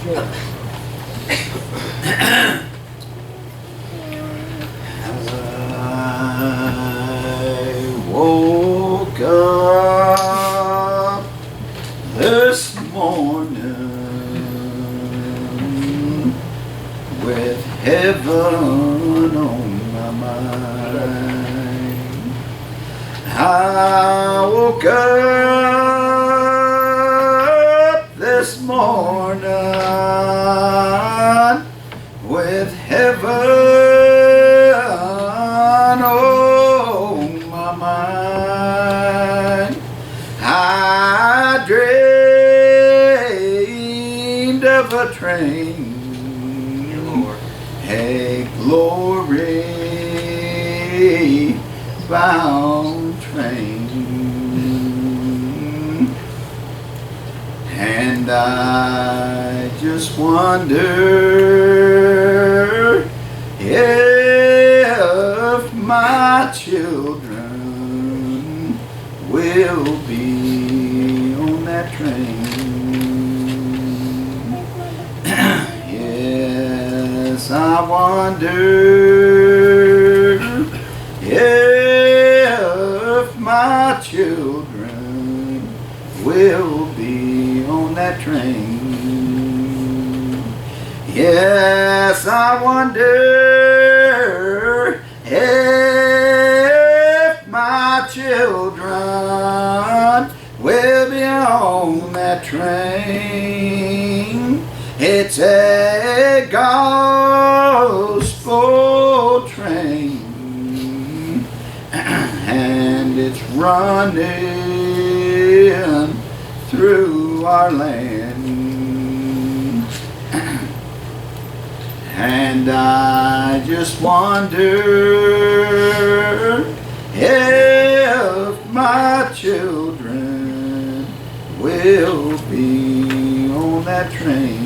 I woke up this morning with heaven on my mind. I woke up this morning with heaven on my mind. I dreamed of a train, a glory bound train, and I just wonder if my children will be on that train. Yes, I wonder if my children will be on that train. Yes, I wonder if my children will be on that train. It's a gospel train, and it's running through our land. And I just wonder if my children will be on that train.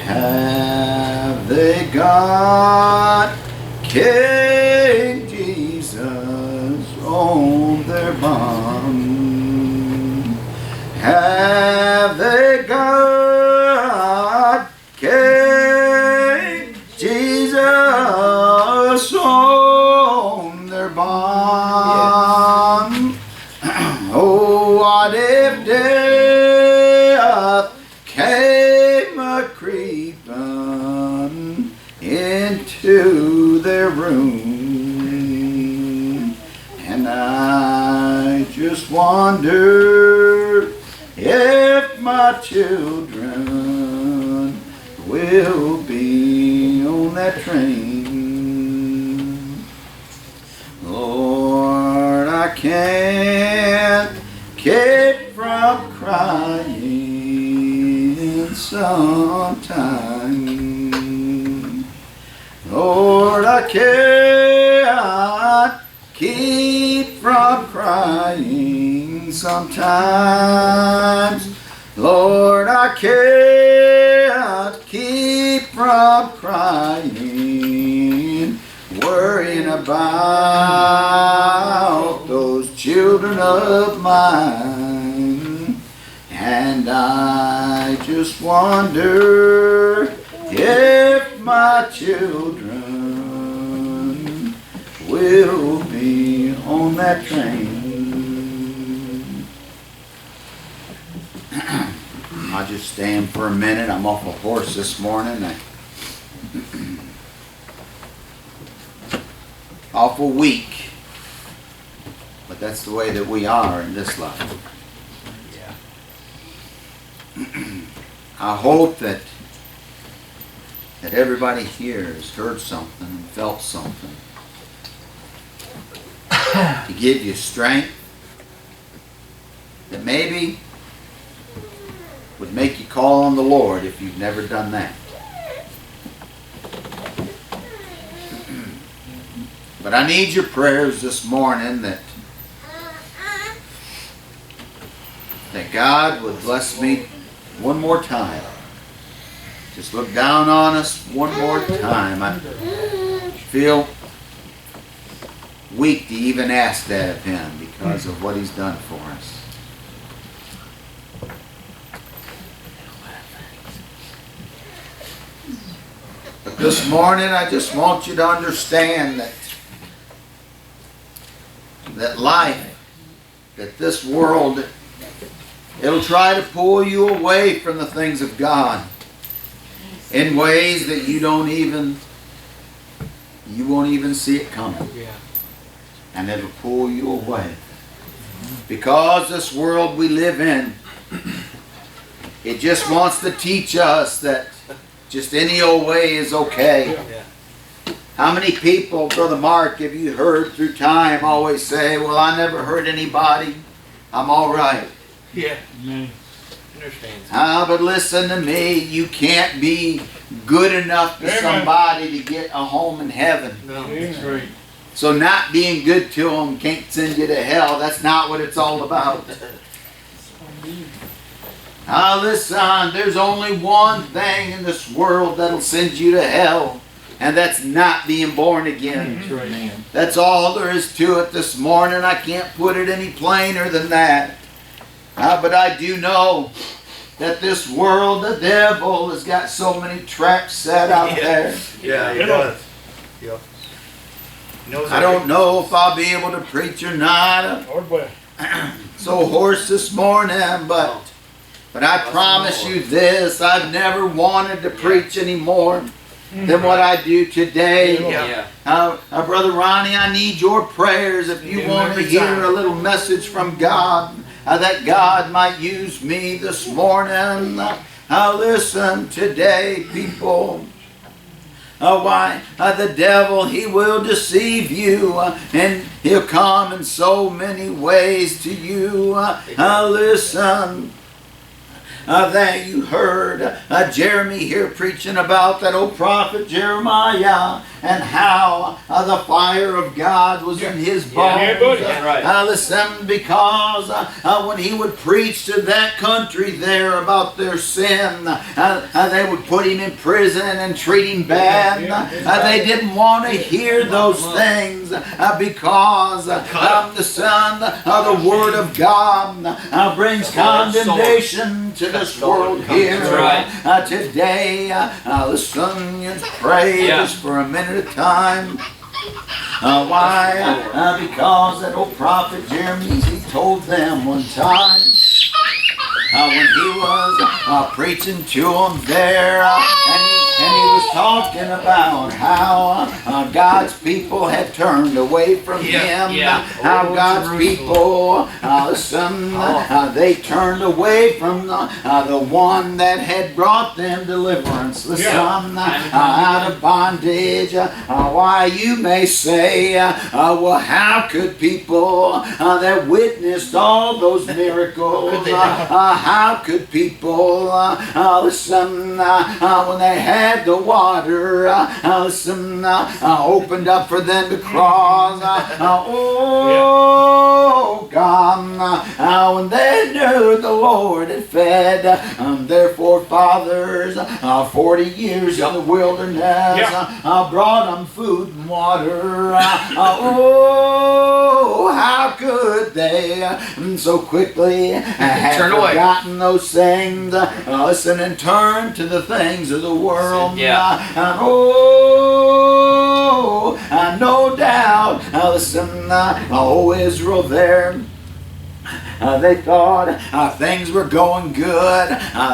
Have they got King Jesus on their bond? Have they got King Jesus on their bond? Oh, what if death came a-creeping into their room? And I just wonder if my children will be on that train. Lord, I can't keep from crying sometime. Lord, I can't keep from crying sometimes. Lord, I can't keep from crying, worrying about those children of mine. And I just wonder if my children will be on that train. I'll just stand for a minute. I'm off a horse this morning. Awful weak. But that's the way that we are in this life. Yeah. I hope that everybody here has heard something and felt something to give you strength that maybe would make you call on the Lord if you've never done that. But I need your prayers this morning that God would bless me one more time. Just look down on us one more time. I feel weak to even ask that of Him because of what He's done for us. This morning I just want you to understand that life, that this world, it'll try to pull you away from the things of God in ways that you won't even see it coming. Yeah. And it'll pull you away. Because this world we live in, it just wants to teach us that just any old way is okay. Yeah. How many people, Brother Mark, have you heard through time always say, well, I never hurt anybody, I'm all right. Yeah. Understand. But listen to me, you can't be good enough to somebody to get a home in heaven. No, that's right. So not being good to them can't send you to hell. That's not what it's all about. Listen, there's only one thing in this world that'll send you to hell, and that's not being born again. That's right, man. That's all there is to it this morning. I can't put it any plainer than that. But I do know that this world, the devil, has got so many traps set out there. Yeah, he does. Yeah. I don't know if I'll be able to preach or not. So hoarse this morning, but I promise you this, I've never wanted to preach any more than what I do today. Yeah. Brother Ronnie, I need your prayers if you want to hear a little message from God, that God might use me this morning. Listen today, people. Why? The devil, he will deceive you, and he'll come in so many ways to you. Listen. That you heard Jeremy here preaching about that old prophet Jeremiah and how the fire of God was in his bones. Listen, because when he would preach to that country there about their sin, they would put him in prison and treat him bad. They didn't want to hear those things because the Son, the Word of God brings condemnation to this world here. Today, listen, just pray just for a minute at a time. Why? Because that old prophet Jeremy, he told them one time when he was preaching to them there, and he was talking about how God's people had turned away from him. How God's people, listen, they turned away from the one that had brought them deliverance. Listen, out of bondage. Why, you may say, well, how could people that witnessed all those miracles, how could people, listen, when they had the water, listen, opened up for them to cross, oh God, when they knew the Lord had fed their forefathers 40 years in the wilderness, brought them food and water, oh, how could they so quickly have forgotten those things, listen, and turn to the things of the world. No doubt, listen, oh, Israel there, they thought things were going good.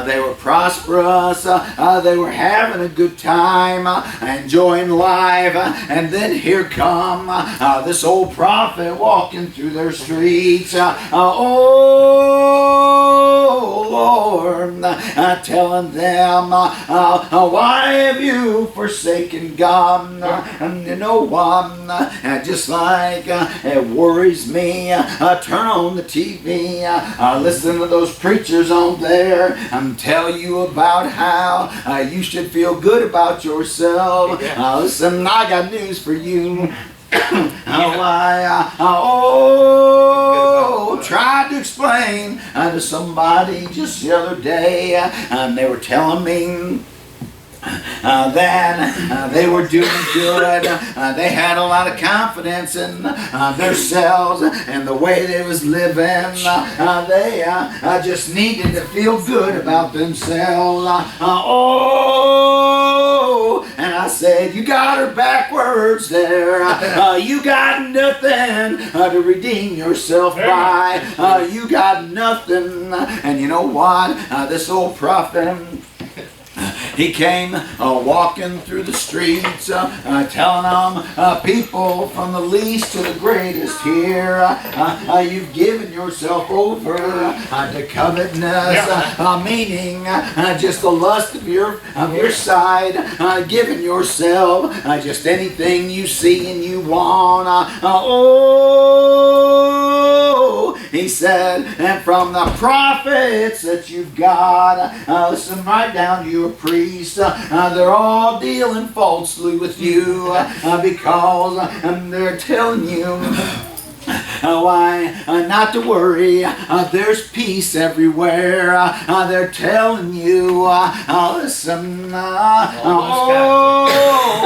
They were prosperous. They were having a good time, enjoying life. And then here come this old prophet walking through their streets. Oh, Lord, telling them, why have you forsaken God? And you know what? Just like it worries me, turn on the TV. Listen to those preachers on there and tell you about how you should feel good about yourself. Listen, I got news for you. Tried to explain to somebody just the other day, and they were telling me that they were doing good. They had a lot of confidence in themselves and the way they was living. They just needed to feel good about themselves. And I said, you got her backwards there. You got nothing to redeem yourself by. You got nothing. And you know what? This old prophet, he came walking through the streets, telling them, people from the least to the greatest here, you've given yourself over to covetousness, meaning just the lust of your side, giving yourself just anything you see and you want. He said, and from the prophets that you've got, listen right down to your priests, they're all dealing falsely with you because they're telling you why not to worry, there's peace everywhere. They're telling you, listen,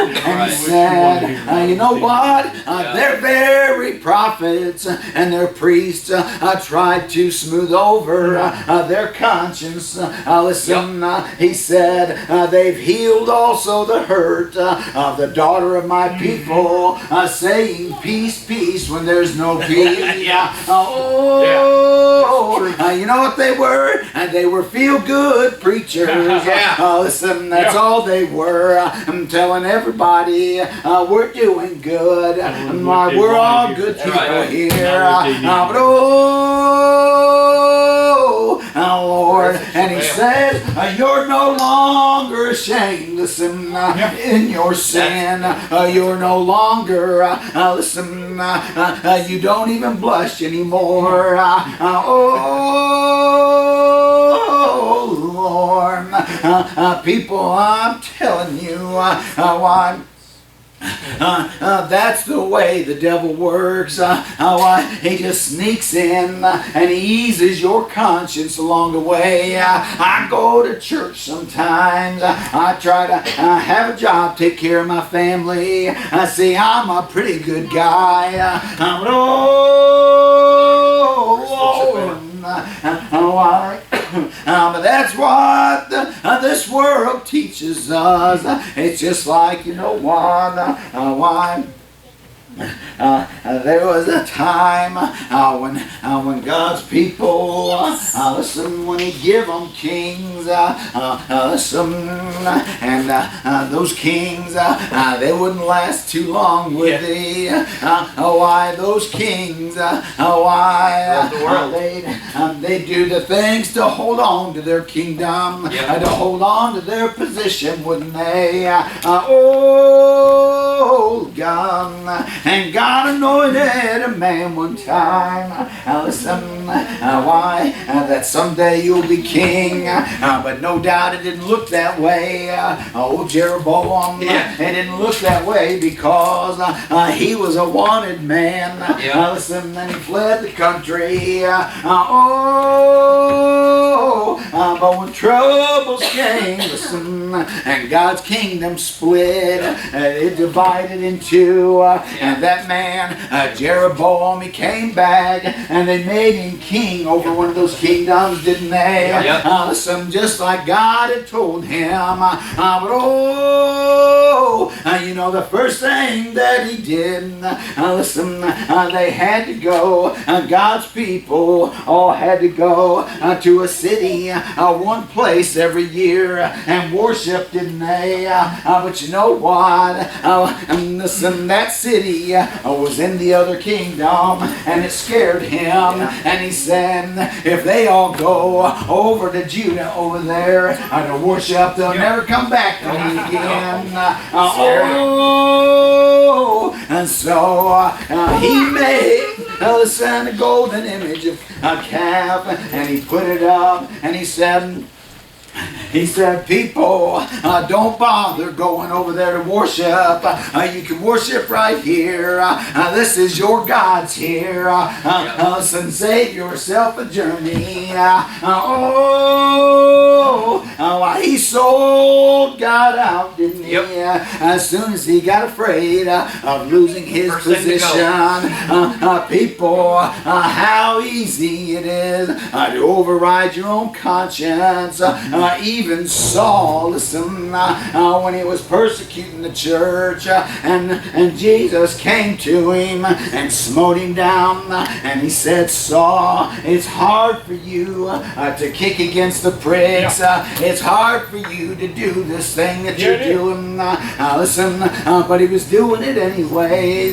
and he said, you know what? Their very prophets and their priests tried to smooth over their conscience. Listen, he said, they've healed also the hurt of the daughter of my people, saying peace, peace, when there's no peace. You know what they were? They were feel-good preachers. Listen, that's all they were. I'm telling everybody we're doing good. We're all good people here. But Lord, and he says, you're no longer ashamed, listen, in your sin. You're no longer, listen, you don't even blush anymore. Lord, people, I'm telling you, why. That's the way the devil works. He just sneaks in and he eases your conscience along the way. I go to church sometimes. I try to have a job, take care of my family. See, I'm a pretty good guy. But that's what this world teaches us. It's just like, you know what? Why? There was a time when God's people, listen, when He give them kings, listen, and those kings, they wouldn't last too long, would they? Why those kings? Why they do the things to hold on to their kingdom, to hold on to their position, wouldn't they? Oh God. And God anointed a man one time. Listen, why? That someday you'll be king. But no doubt it didn't look that way. Jeroboam, it didn't look that way because he was a wanted man. Listen, then he fled the country. But when troubles came, listen, and God's kingdom split, it divided in two. And that man, Jeroboam, he came back and they made him king over one of those kingdoms, didn't they? Listen, just like God had told him. But you know, the first thing that he did, listen, they had to go, God's people all had to go to a city, one place every year and worship, didn't they? But you know what? Listen, that city was in the other kingdom and it scared him, and he said, if they all go over to Judah over there to worship, they'll never come back to me again. And so he made, listen, a golden image of a calf, and he put it up, and he said, people, don't bother going over there to worship. You can worship right here. This is your God's here. Listen, save yourself a journey. He sold God out, didn't he? As soon as he got afraid of losing his position. People, how easy it is to override your own conscience. even Saul, listen, when he was persecuting the church, and Jesus came to him and smote him down, and he said, Saul, it's hard for you to kick against the pricks. It's hard for you to do this thing that you're doing. Listen, but he was doing it anyway.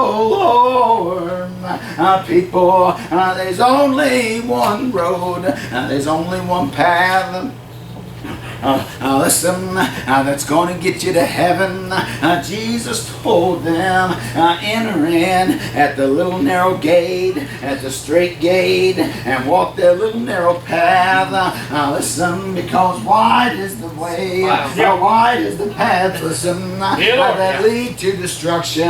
Oh, Lord, people, there's only one road, there's only one path. Listen, that's going to get you to heaven. Jesus told them, enter in at the little narrow gate, at the straight gate, and walk that little narrow path. Listen, because wide is the way, wide is the path, listen, that lead to destruction.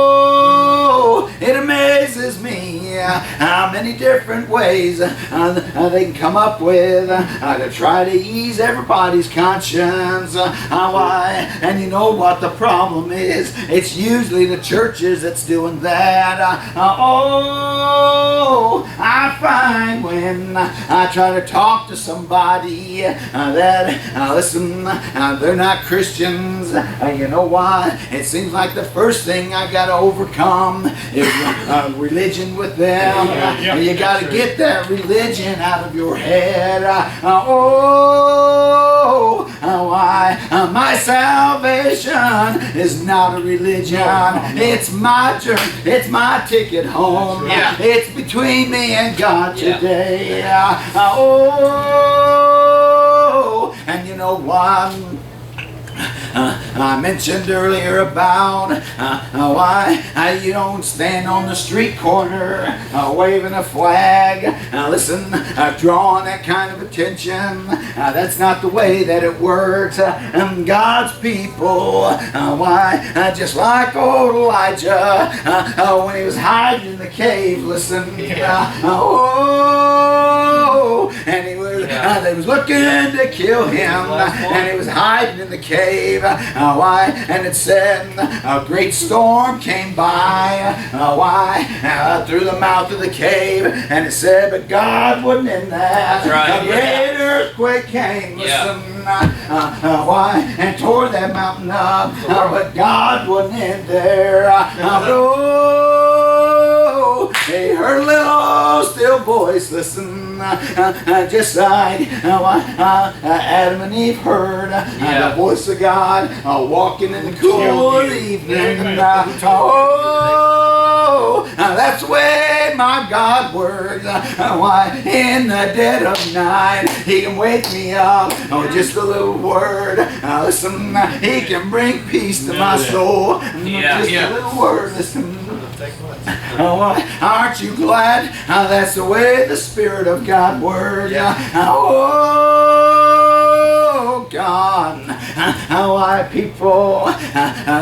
Oh, it amazes me how many different ways they can come up with to try to ease everybody's conscience. Why? And you know what the problem is? It's usually the churches that's doing that. I find when I try to talk to somebody that, listen, they're not Christians. You know why? It seems like the first thing I got to overcome is religion with them. You got to get that religion out of your head. Why? My salvation is not a religion. It's my journey. It's my ticket home. It's between me and God today. And you know what? I mentioned earlier about why you don't stand on the street corner waving a flag. Listen, drawing that kind of attention. That's not the way that it works. God's people, why? Just like old Elijah when he was hiding in the cave. Listen, and he was they was looking to kill him, and he was hiding in the cave. Why? And it said a great storm came by. Why? Through the mouth of the cave, and it said, but God wasn't in that. A great earthquake came. Listen, why? And tore that mountain up. But God wasn't in there. They heard a little still voice, listen, just like Adam and Eve heard the voice of God walking in the cool of the evening. That's the way my God works. Why? In the dead of night, He can wake me up. Just a little word. Listen, He can bring peace to my soul. Just a little word. Listen. Aren't you glad that's the way the Spirit of God works? Oh, God, why people,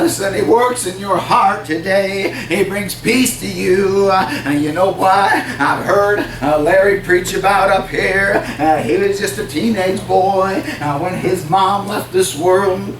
listen, He works in your heart today. He brings peace to you. And you know what? I've heard Larry preach about up here. He was just a teenage boy when his mom left this world.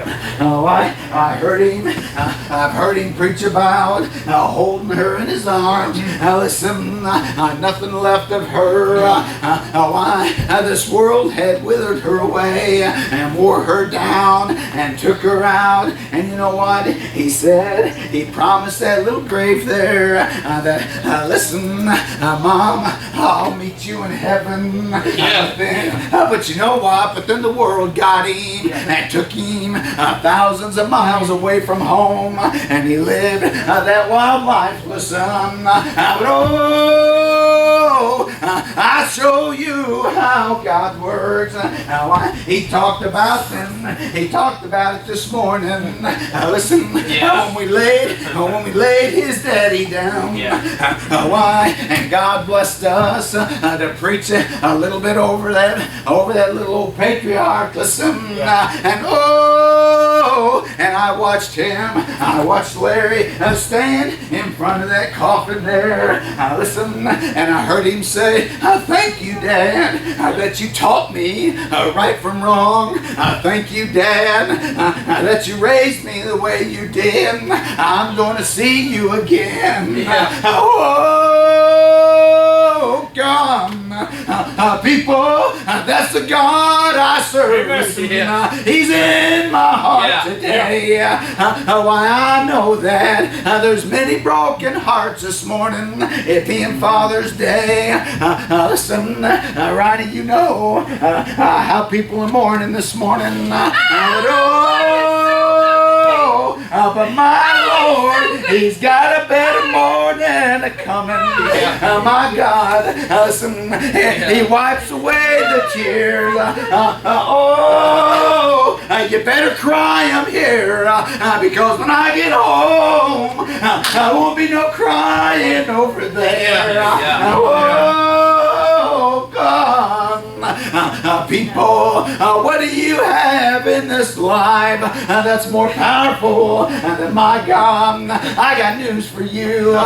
I heard him. I've heard him preach about holding her in his arms. Listen, nothing left of her. Why? This world had withered her away and wore her down and took her out. And you know what? He said, he promised that little grave there that, listen, Mom, I'll meet you in heaven. But you know what? But then the world got him and took him thousands of miles away from home, and he lived that wild life. Listen, I show you how God works. He talked about them. He talked about it this morning. Listen, when we laid his daddy down, why? And God blessed us to preach a little bit over that little old patriarch. Listen, and and I watched Larry stand in front of that coffin there. Listen, and I heard him say, thank you, Dad, that you taught me right from wrong. Thank you, Dad, that you raised me the way you did. I'm going to see you again. Oh, come. People, that's the God I serve. Listen, He's in my heart today. Why I know that there's many broken hearts this morning, it being Father's Day. Listen, Ronnie, you know how people are mourning this morning. But my Lord, He's got a better morning coming. My God, listen, He wipes away the tears. You better cry, I'm here, because when I get home, there won't be no crying over there. Oh, God. People, what do you have in this life that's more powerful than my God? I got news for you.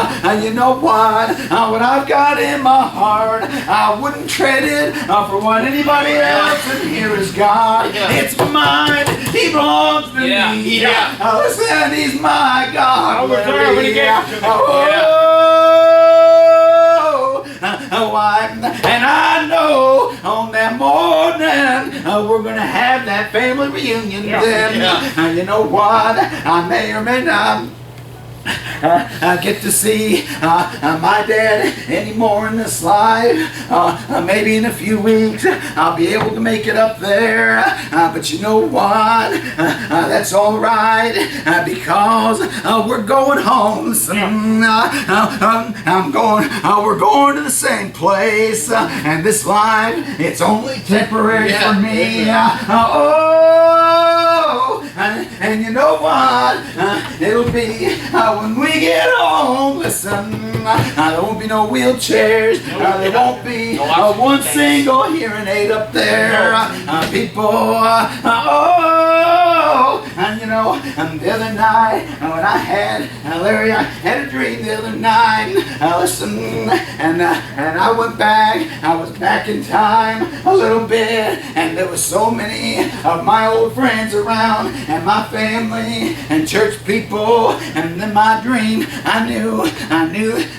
You know what? What I've got in my heart, I wouldn't trade it for what anybody else in here has got. It's mine. He belongs to me. Listen, He's my God. And I know on that morning we're going to have that family reunion then. You know what? I may or may not get to see my dad anymore in this life. Maybe in a few weeks I'll be able to make it up there. But you know what? That's all right, because we're going home. We're going to the same place, and this life, it's only temporary for me. And you know what? It'll be when we get home. Listen, there won't be no wheelchairs. There won't be one single hearing aid up there. People, and you know, the other night when Larry, I had a dream the other night. Listen, and I went back. I was back in time a little bit, and there was so many of my old friends around, and my family and church people, and then my dream, I knew,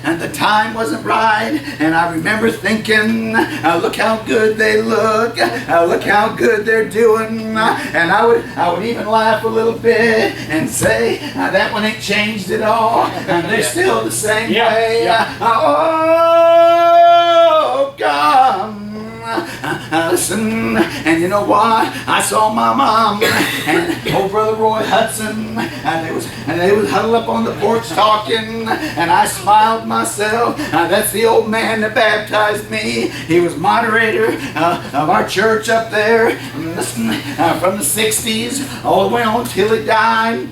and the time wasn't right, and I remember thinking, look how good they look, look how good they're doing, and I would even laugh a little bit and say, that one ain't changed at all, and they're still the same way. Oh, God. Listen, and you know what? I saw my mom and old brother Roy Hudson, and they was huddled up on the porch talking, and I smiled myself. That's the old man that baptized me. He was moderator of our church up there. Listen, from the 60s all the way on till he died.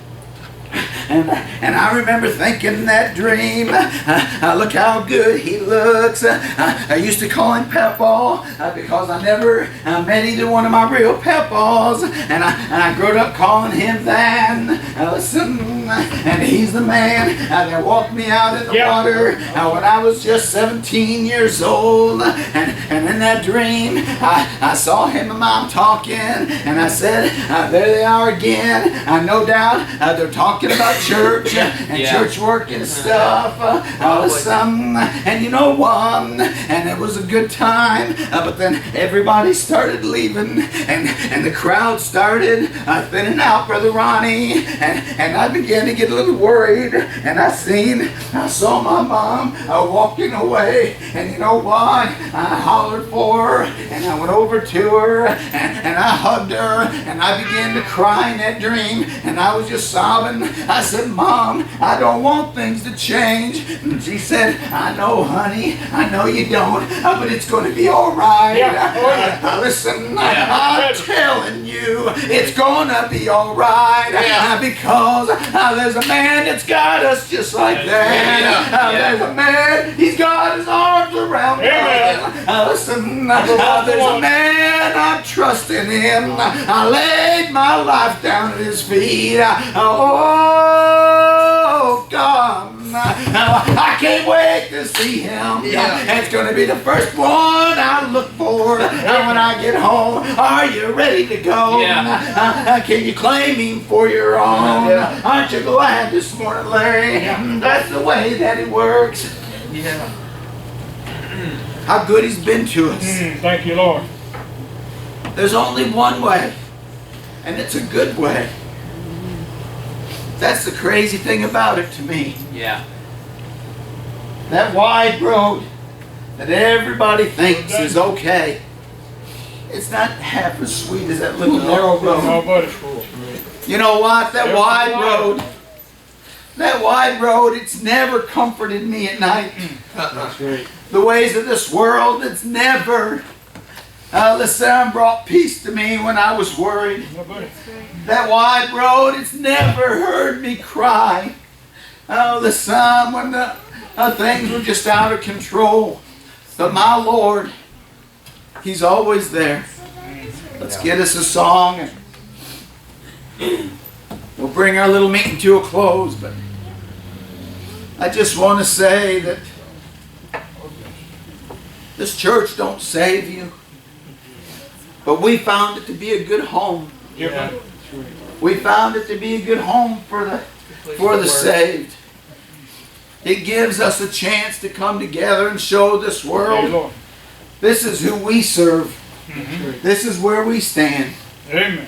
And I remember thinking that dream, look how good he looks. I used to call him Pepaw because I never met either one of my real Pepaws, and I grew up calling him that. Listen, and he's the man that walked me out in the water when I was just 17 years old. And in that dream, I saw him and Mom talking, and I said, there they are again. No doubt they're talking about church and church work and stuff. And you know what? And it was a good time. But then everybody started leaving, and the crowd started thinning out, Brother Ronnie. And I began to get a little worried. And I saw my mom walking away. And you know what? I hollered for her, and I went over to her, and I hugged her, and I began to cry in that dream, and I was just sobbing. I said, Mom, I don't want things to change. And she said, I know, honey, I know you don't, but it's going to be all right. Listen, I'm telling you, it's going to be all right, because there's a man that's got us just like that. There's a man, he's got his arms around us. Listen, there's a man, I'm trusting him. I laid my life down at his feet. Oh, God. I can't wait to see him. It's going to be the first one I look for when I get home. Are you ready to go? Can you claim him for your own? Aren't you glad this morning, Larry? That's the way that it works. how good He's been to us. Thank you, Lord. There's only one way, and it's a good way. That's the crazy thing about it to me. Yeah. That wide road that everybody thinks is okay, it's not half as sweet as that little narrow road. Nobody. You know what? That wide road, it's never comforted me at night. That's right. The ways of this world, it's never, listen, brought peace to me when I was worried. Nobody. That wide road, it's never heard me cry. Oh, the sun, when the things were just out of control. But my Lord, He's always there. Let's get us a song and we'll bring our little meeting to a close. But I just want to say that this church don't save you, but we found it to be a good home. Yeah. We found it to be a good home for the saved. It gives us a chance to come together and show this Hey, world Lord. this is who we serve. This is where we stand. Amen.